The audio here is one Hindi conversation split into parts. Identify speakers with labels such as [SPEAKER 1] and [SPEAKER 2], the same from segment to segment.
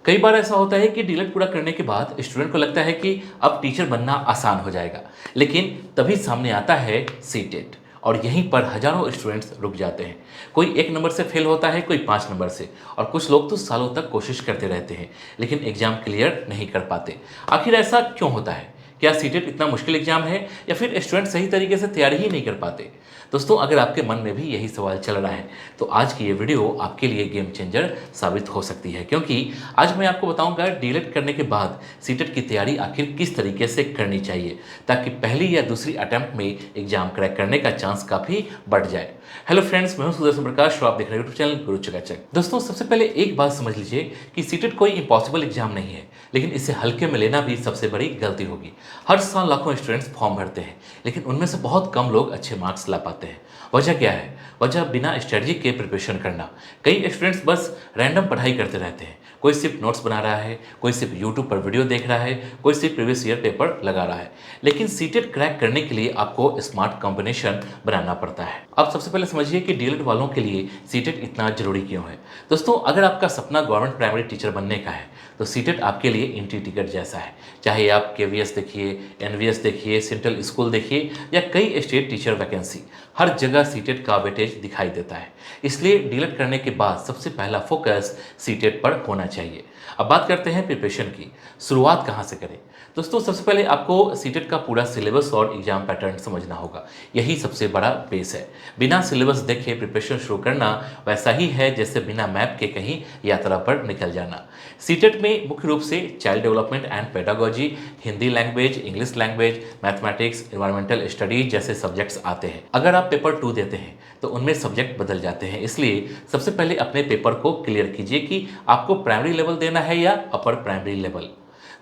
[SPEAKER 1] कई बार ऐसा होता है कि डीलेट पूरा करने के बाद स्टूडेंट को लगता है कि अब टीचर बनना आसान हो जाएगा, लेकिन तभी सामने आता है सीटेट और यहीं पर हजारों स्टूडेंट्स रुक जाते हैं। कोई 1 नंबर से फेल होता है, कोई 5 नंबर से, और कुछ लोग तो सालों तक कोशिश करते रहते हैं लेकिन एग्जाम क्लियर नहीं कर पाते। आखिर ऐसा क्यों होता है? क्या सीटेट इतना मुश्किल एग्जाम है या फिर स्टूडेंट सही तरीके से तैयारी ही नहीं कर पाते? दोस्तों, अगर आपके मन में भी यही सवाल चल रहा है तो आज की ये वीडियो आपके लिए गेम चेंजर साबित हो सकती है, क्योंकि आज मैं आपको बताऊंगा डीलेट करने के बाद सीटेट की तैयारी आखिर किस तरीके से करनी चाहिए ताकि पहली या दूसरी अटेम्प्ट में एग्जाम क्रैक करने का चांस काफ़ी बढ़ जाए। हेलो फ्रेंड्स, मैं हूं सुदर्शन प्रकाश और आप देख रहे हैं यूट्यूब चैनल गुरु चकाचक। दोस्तों, सबसे पहले एक बात समझ लीजिए कि सीटेट कोई इम्पॉसिबल एग्जाम नहीं है, लेकिन इसे हल्के में लेना भी सबसे बड़ी गलती होगी। हर साल लाखों स्टूडेंट्स फॉर्म भरते हैं, लेकिन उनमें से बहुत कम लोग अच्छे मार्क्स ला पाते हैं। वजह क्या है? वजह बिना स्ट्रेटजी के प्रिपरेशन करना। कई स्टूडेंट्स बस रैंडम पढ़ाई करते रहते हैं। कोई सिर्फ नोट्स बना रहा है, कोई सिर्फ यूट्यूब पर वीडियो देख रहा है, कोई सिर्फ प्रीवियस ईयर पेपर लगा रहा है। लेकिन सीटेट क्रैक करने के लिए आपको स्मार्ट कॉम्बिनेशन बनाना पड़ता है। अब सबसे पहले समझिए कि डीलेट वालों के लिए सीटेट इतना जरूरी क्यों है। दोस्तों, अगर आपका सपना गवर्नमेंट प्राइमरी टीचर बनने का है तो सीटेट आपके लिए एंट्री टिकट जैसा है। चाहे आप केवीएस देखिए, एनवीएस देखिए, सेंट्रल स्कूल देखिए या कई स्टेट टीचर वैकेंसी, हर जगह सीटेट का वेटेज दिखाई देता है। इसलिए डीलेट करने के बाद सबसे पहला फोकस सीटेट पर होना चाहिए। अब बात करते हैं प्रिपरेशन की। शुरुआत कहाँ से करें? दोस्तों, सबसे पहले आपको सीटेट का पूरा सिलेबस और एग्जाम पैटर्न समझना होगा। यही सबसे बड़ा बेस है। बिना सिलेबस देखे प्रिपरेशन शुरू करना वैसा ही है जैसे बिना मैप के कहीं यात्रा पर निकल जाना। सीटेट में मुख्य रूप से child development and pedagogy, Hindi language, English language, mathematics, environmental studies जैसे सब्जेक्ट्स आते हैं। अगर आप पेपर 2 देते हैं तो उनमें सब्जेक्ट बदल जाते हैं। इसलिए सबसे पहले अपने पेपर को क्लियर कीजिए कि आपको प्राइमरी लेवल देना है या अपर प्राइमरी लेवल।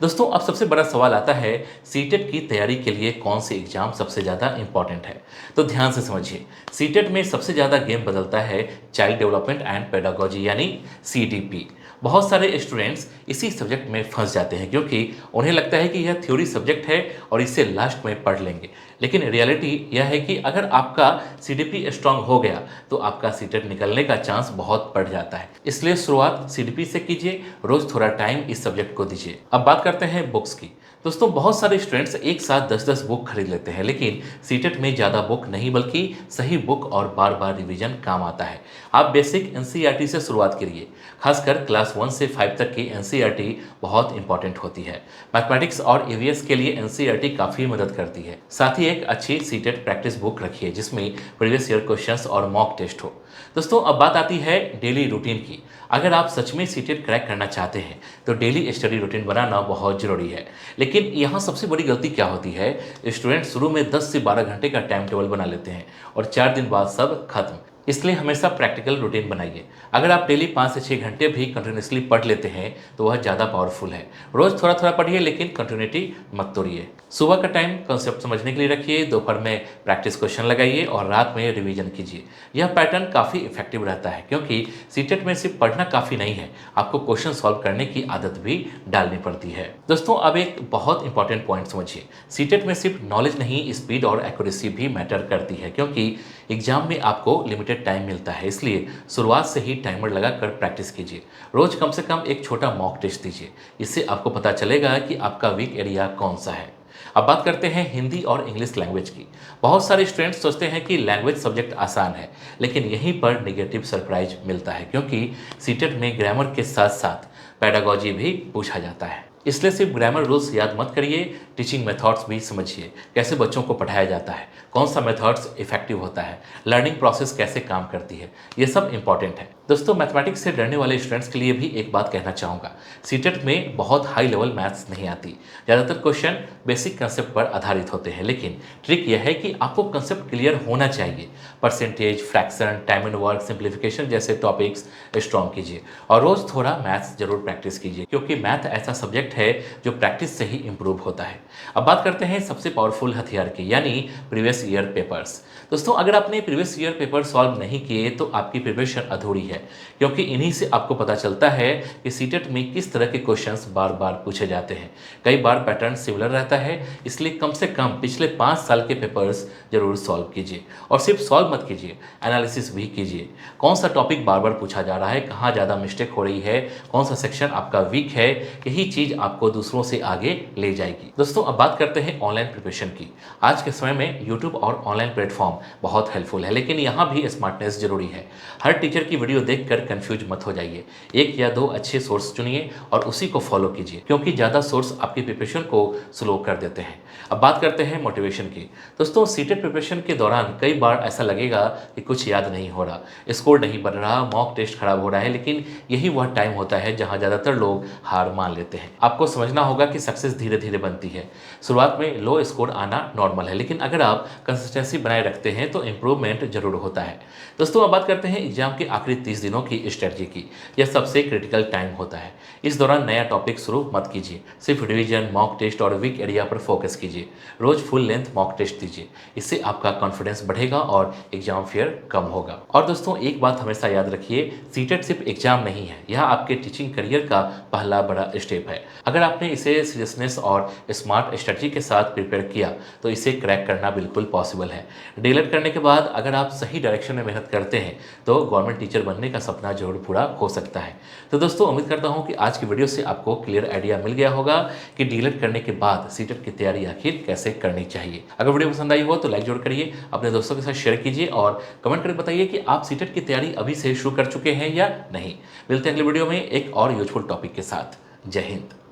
[SPEAKER 1] दोस्तों, अब सबसे बड़ा सवाल आता है सीटेट की तैयारी के लिए कौन सी एग्जाम सबसे ज़्यादा इंपॉर्टेंट है। तो ध्यान से समझिए, सीटेट में सबसे ज़्यादा गेम बदलता है चाइल्ड डेवलपमेंट एंड पेडागोजी यानी सीडीपी। बहुत सारे स्टूडेंट्स इसी सब्जेक्ट में फंस जाते हैं क्योंकि उन्हें लगता है कि यह थ्योरी सब्जेक्ट है और इसे लास्ट में पढ़ लेंगे। लेकिन रियलिटी यह है कि अगर आपका सीडीपी स्ट्रांग हो गया तो आपका सीटेट निकलने का चांस बहुत बढ़ जाता है। इसलिए शुरुआत सीडीपी से कीजिए, रोज थोड़ा टाइम इस सब्जेक्ट को दीजिए। अब बात करते हैं बुक्स की। दोस्तों, बहुत सारे स्टूडेंट्स एक साथ 10-10 बुक खरीद लेते हैं, लेकिन सीटेट में ज़्यादा बुक नहीं बल्कि सही बुक और बार बार रिवीजन काम आता है। आप बेसिक एनसीईआरटी से शुरुआत करिए। खासकर क्लास 1 से 5 तक की एनसीईआरटी बहुत इंपॉर्टेंट होती है। मैथमेटिक्स और ईवीएस के लिए एनसीईआरटी काफ़ी मदद करती है। साथ ही एक अच्छी सीटेट प्रैक्टिस बुक रखिए जिसमें प्रीवियस ईयर क्वेश्चंस और मॉक टेस्ट हो। दोस्तों, अब बात आती है डेली रूटीन की। अगर आप सच में सीटेट क्रैक करना चाहते हैं तो डेली स्टडी रूटीन बनाना बहुत ज़रूरी है। लेकिन यहाँ सबसे बड़ी गलती क्या होती है? स्टूडेंट शुरू में 10 से 12 घंटे का टाइम टेबल बना लेते हैं और 4 दिन बाद सब खत्म। इसलिए हमेशा प्रैक्टिकल रूटीन बनाइए। अगर आप डेली 5 से 6 घंटे भी कंटिन्यूसली पढ़ लेते हैं तो वह ज़्यादा पावरफुल है। रोज़ थोड़ा थोड़ा पढ़िए लेकिन कंटिन्यूटी मत तोड़िए। सुबह का टाइम कंसेप्ट समझने के लिए रखिए, दोपहर में प्रैक्टिस क्वेश्चन लगाइए और रात में रिवीजन कीजिए। यह पैटर्न काफ़ी इफेक्टिव रहता है क्योंकि सीटेट में सिर्फ पढ़ना काफ़ी नहीं है, आपको क्वेश्चन सॉल्व करने की आदत भी डालनी पड़ती है। दोस्तों, अब एक बहुत इंपॉर्टेंट पॉइंट समझिए। सीटेट में सिर्फ नॉलेज नहीं, स्पीड और एक्यूरेसी भी मैटर करती है क्योंकि एग्जाम में आपको लिमिटेड टाइम मिलता है। इसलिए शुरुआत से ही टाइमर लगाकर प्रैक्टिस कीजिए। रोज कम से कम एक छोटा मॉक टेस्ट दीजिए। इससे आपको पता चलेगा कि आपका वीक एरिया कौन सा है। अब बात करते हैं हिंदी और इंग्लिश लैंग्वेज की। बहुत सारे स्टूडेंट्स सोचते हैं कि लैंग्वेज सब्जेक्ट आसान है, लेकिन यहीं पर नेगेटिव सरप्राइज मिलता है क्योंकि सीटेट में ग्रामर के साथ साथ पेडागोजी भी पूछा जाता है। इसलिए सिर्फ ग्रामर रूल्स याद मत करिए, टीचिंग मेथड्स भी समझिए। कैसे बच्चों को पढ़ाया जाता है, कौन सा मेथड्स इफेक्टिव होता है, लर्निंग प्रोसेस कैसे काम करती है, ये सब इंपॉर्टेंट है। दोस्तों, मैथमेटिक्स से डरने वाले स्टूडेंट्स के लिए भी एक बात कहना चाहूँगा। सीटेट में बहुत हाई लेवल मैथ्स नहीं आती। ज़्यादातर क्वेश्चन बेसिक कंसेप्ट पर आधारित होते हैं, लेकिन ट्रिक यह है कि आपको कंसेप्ट क्लियर होना चाहिए। Percentage, fraction, time and work, simplification जैसे टॉपिक्स स्ट्रॉन्ग कीजिए और रोज़ थोड़ा मैथ्स जरूर प्रैक्टिस कीजिए क्योंकि मैथ ऐसा सब्जेक्ट है जो प्रैक्टिस से ही इंप्रूव होता है। अब बात करते हैं सबसे पावरफुल हथियार की, यानी प्रीवियस ईयर पेपर्स। दोस्तों, अगर आपने प्रीवियस ईयर पेपर सॉल्व नहीं किए तो आपकी प्रिपरेशन अधूरी है, क्योंकि इन्हीं से आपको पता चलता है कि सीटेट में किस तरह के क्वेश्चंस बार बार पूछे जाते हैं। कई बार पैटर्न सिमिलर रहता है, इसलिए कम से कम पिछले 5 साल के पेपर्स जरूर सॉल्व कीजिए। और सिर्फ सॉल्व मत कीजिए, एनालिसिस भी कीजिए। कौन सा टॉपिक बार बार पूछा जा रहा है, कहाँ ज़्यादा मिस्टेक हो रही है, कौन सा सेक्शन आपका वीक है, यही चीज़ आपको दूसरों से आगे ले जाएगी। दोस्तों, अब बात करते हैं ऑनलाइन प्रिपरेशन की। आज के समय में यूट्यूब और ऑनलाइन प्लेटफॉर्म बहुत हेल्पफुल है, लेकिन यहाँ भी स्मार्टनेस जरूरी है। हर टीचर की वीडियो देखकर कंफ्यूज मत हो जाइए। एक या दो अच्छे सोर्स चुनिए और उसी को फॉलो कीजिए, क्योंकि ज़्यादा सोर्स आपकी प्रिपरेशन को स्लो कर देते हैं। अब बात करते हैं मोटिवेशन की। दोस्तों, सीटेट प्रिपरेशन के दौरान कई बार ऐसा लगेगा कि कुछ याद नहीं हो रहा, स्कोर नहीं बन रहा, मॉक टेस्ट खराब हो रहा है, लेकिन यही वह टाइम होता है जहां ज़्यादातर लोग हार मान लेते हैं। आपको समझना होगा कि सक्सेस धीरे धीरे बनती है। शुरुआत में लो स्कोर आना नॉर्मल है, लेकिन अगर आप कंसिस्टेंसी बनाए रखते हैं तो इंप्रूवमेंट जरूर होता है। दोस्तों, अब बात करते हैं एग्जाम के आखिरी 30 दिनों की स्ट्रेटजी की। यह सबसे क्रिटिकल टाइम होता है। इस दौरान नया टॉपिक शुरू मत कीजिए, सिर्फ रिवीजन, मॉक टेस्ट और वीक एरिया पर फोकस कीजिए। रोज फुल लेंथ मॉक टेस्ट दीजिए, इससे आपका कॉन्फिडेंस बढ़ेगा और एग्जाम फियर कम होगा। और दोस्तों, एक बात हमेशा याद रखिए, सीटेट सिर्फ एग्जाम नहीं है, यह आपके टीचिंग करियर का पहला बड़ा स्टेप है। अगर आपने इसे सीरियसनेस और स्मार्ट स्ट्रेटजी के साथ प्रिपेयर किया तो इसे क्रैक करना बिल्कुल पॉसिबल है। डीएलएड करने के बाद अगर आप सही डायरेक्शन में मेहनत करते हैं तो गवर्नमेंट टीचर बनने का सपना जरूर पूरा हो सकता है। तो दोस्तों, उम्मीद करता हूँ कि आज की वीडियो से आपको क्लियर आइडिया मिल गया होगा कि डीएलएड करने के बाद सीटेट की तैयारी आखिर कैसे करनी चाहिए। अगर वीडियो पसंद आई हो तो लाइक जरूर करिए, अपने दोस्तों के साथ शेयर कीजिए और कमेंट करके बताइए कि आप सीटेट की तैयारी अभी से शुरू कर चुके हैं या नहीं। मिलते हैं अगली वीडियो में एक और यूजफुल टॉपिक के साथ। जय हिंद।